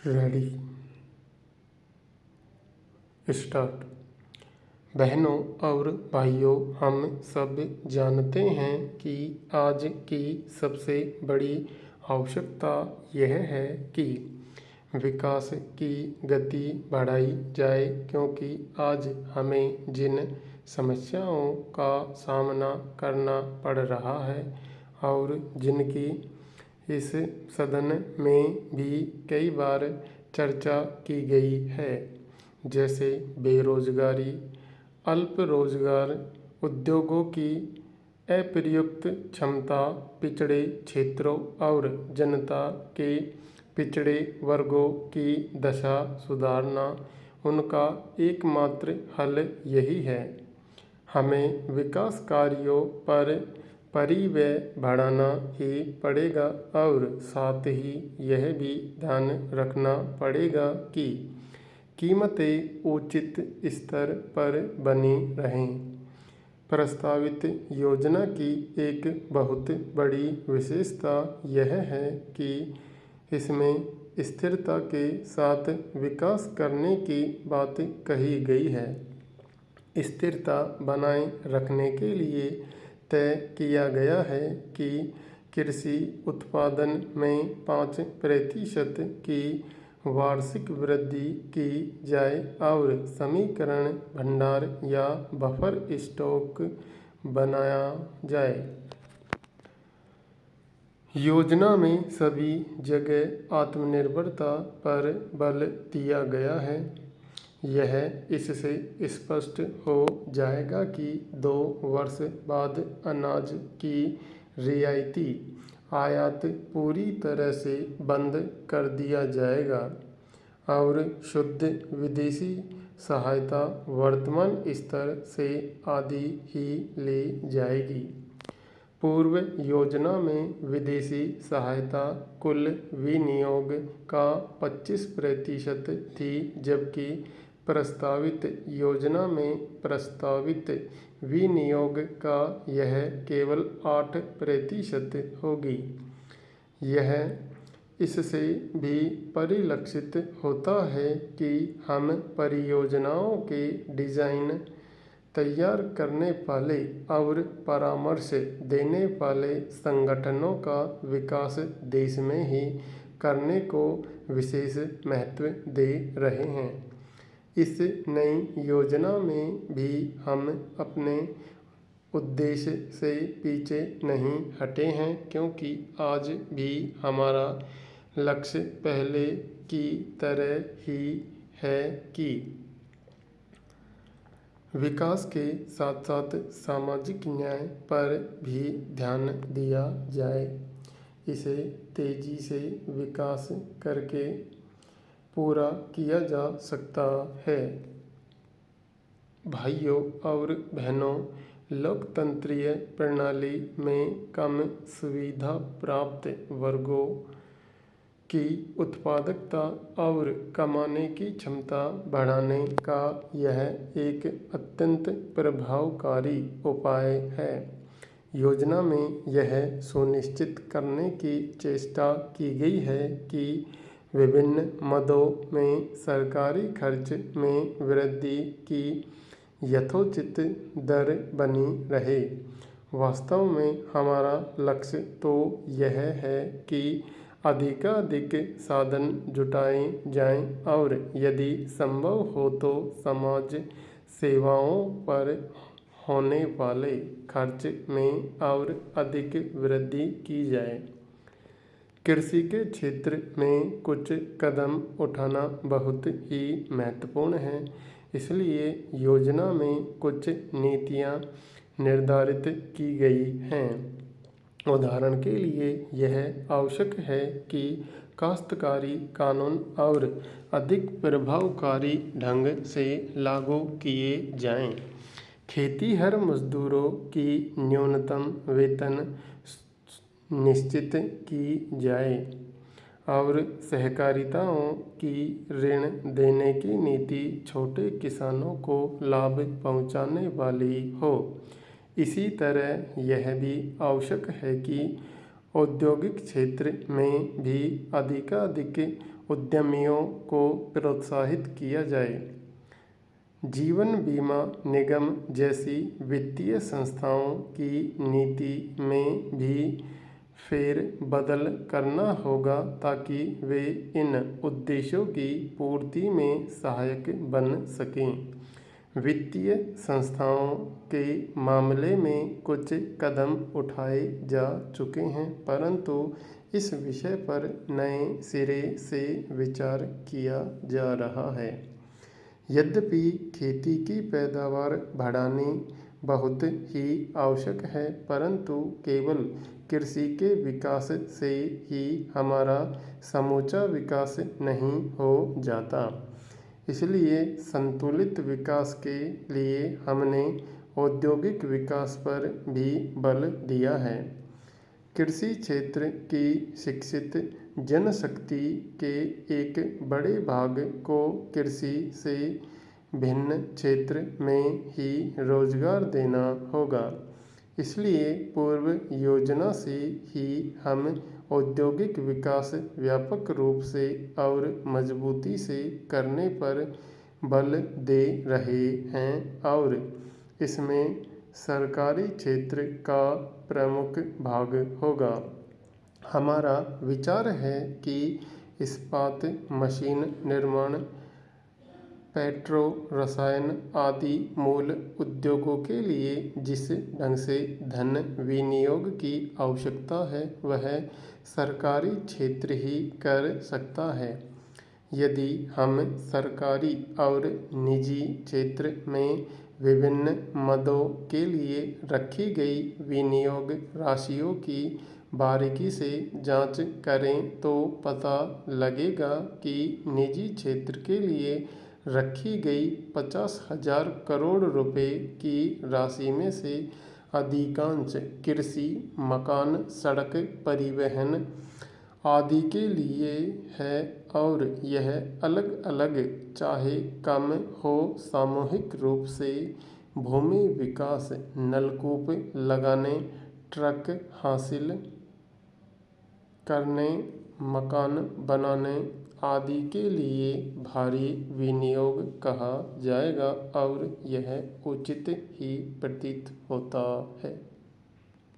Ready start. बहनों और भाइयों, हम सब जानते हैं कि आज की सबसे बड़ी आवश्यकता यह है कि विकास की गति बढ़ाई जाए, क्योंकि आज हमें जिन समस्याओं का सामना करना पड़ रहा है और जिनकी इस सदन में भी कई बार चर्चा की गई है, जैसे बेरोजगारी, अल्प रोजगार, उद्योगों की अप्रयुक्त क्षमता, पिछड़े क्षेत्रों और जनता के पिछड़े वर्गों की दशा सुधारना, उनका एकमात्र हल यही है। हमें विकास कार्यों पर परिव्यय बढ़ाना ही पड़ेगा और साथ ही यह भी ध्यान रखना पड़ेगा कि कीमतें उचित स्तर पर बनी रहें। प्रस्तावित योजना की एक बहुत बड़ी विशेषता यह है कि इसमें स्थिरता के साथ विकास करने की बात कही गई है। स्थिरता बनाए रखने के लिए तय किया गया है कि कृषि उत्पादन में 5% की वार्षिक वृद्धि की जाए और समीकरण भंडार या बफर स्टॉक बनाया जाए। योजना में सभी जगह आत्मनिर्भरता पर बल दिया गया है। यह इससे स्पष्ट हो जाएगा कि 2 वर्ष बाद अनाज की रियायती आयात पूरी तरह से बंद कर दिया जाएगा और शुद्ध विदेशी सहायता वर्तमान स्तर से आधी ही ले जाएगी। पूर्व योजना में विदेशी सहायता कुल विनियोग का 25% थी, जबकि प्रस्तावित योजना में प्रस्तावित विनियोग का यह केवल 8% होगी। यह इससे भी परिलक्षित होता है कि हम परियोजनाओं के डिज़ाइन तैयार करने वाले और परामर्श देने वाले संगठनों का विकास देश में ही करने को विशेष महत्व दे रहे हैं। इस नई योजना में भी हम अपने उद्देश्य से पीछे नहीं हटे हैं, क्योंकि आज भी हमारा लक्ष्य पहले की तरह ही है कि विकास के साथ साथ सामाजिक न्याय पर भी ध्यान दिया जाए। इसे तेजी से विकास करके पूरा किया जा सकता है। भाइयों और बहनों, लोकतंत्रीय प्रणाली में कम सुविधा प्राप्त वर्गों की उत्पादकता और कमाने की क्षमता बढ़ाने का यह एक अत्यंत प्रभावकारी उपाय है। योजना में यह सुनिश्चित करने की चेष्टा की गई है कि विभिन्न मदों में सरकारी खर्च में वृद्धि की यथोचित दर बनी रहे। वास्तव में हमारा लक्ष्य तो यह है कि अधिकाधिक साधन जुटाए जाएं और यदि संभव हो तो समाज सेवाओं पर होने वाले खर्च में और अधिक वृद्धि की जाए। कृषि के क्षेत्र में कुछ कदम उठाना बहुत ही महत्वपूर्ण है, इसलिए योजना में कुछ नीतियां निर्धारित की गई हैं। उदाहरण के लिए यह आवश्यक है कि काश्तकारी कानून और अधिक प्रभावकारी ढंग से लागू किए जाएं। खेतीहर मजदूरों की न्यूनतम वेतन निश्चित की जाए और सहकारिताओं की ऋण देने की नीति छोटे किसानों को लाभ पहुंचाने वाली हो। इसी तरह यह भी आवश्यक है कि औद्योगिक क्षेत्र में भी अधिकाधिक उद्यमियों को प्रोत्साहित किया जाए। जीवन बीमा निगम जैसी वित्तीय संस्थाओं की नीति में भी फेरबदल करना होगा ताकि वे इन उद्देश्यों की पूर्ति में सहायक बन सकें। वित्तीय संस्थाओं के मामले में कुछ कदम उठाए जा चुके हैं, परंतु इस विषय पर नए सिरे से विचार किया जा रहा है। यद्यपि खेती की पैदावार बढ़ानी बहुत ही आवश्यक है, परंतु केवल कृषि के विकास से ही हमारा समूचा विकास नहीं हो जाता। इसलिए संतुलित विकास के लिए हमने औद्योगिक विकास पर भी बल दिया है। कृषि क्षेत्र की शिक्षित जनशक्ति के एक बड़े भाग को कृषि से भिन्न क्षेत्र में ही रोजगार देना होगा। इसलिए पूर्व योजना से ही हम औद्योगिक विकास व्यापक रूप से और मजबूती से करने पर बल दे रहे हैं और इसमें सरकारी क्षेत्र का प्रमुख भाग होगा। हमारा विचार है कि इस्पात, मशीन निर्माण, पेट्रो रसायन आदि मूल उद्योगों के लिए जिस ढंग से धन विनियोग की आवश्यकता है वह सरकारी क्षेत्र ही कर सकता है। यदि हम सरकारी और निजी क्षेत्र में विभिन्न मदों के लिए रखी गई विनियोग राशियों की बारीकी से जांच करें तो पता लगेगा कि निजी क्षेत्र के लिए रखी गई 50,000 करोड़ रुपए की राशि में से अधिकांश कृषि, मकान, सड़क, परिवहन आदि के लिए है और यह अलग अलग चाहे कम हो सामूहिक रूप से भूमि विकास, नलकूप लगाने, ट्रक हासिल करने, मकान बनाने आदि के लिए भारी विनियोग कहा जाएगा और यह उचित ही प्रतीत होता है।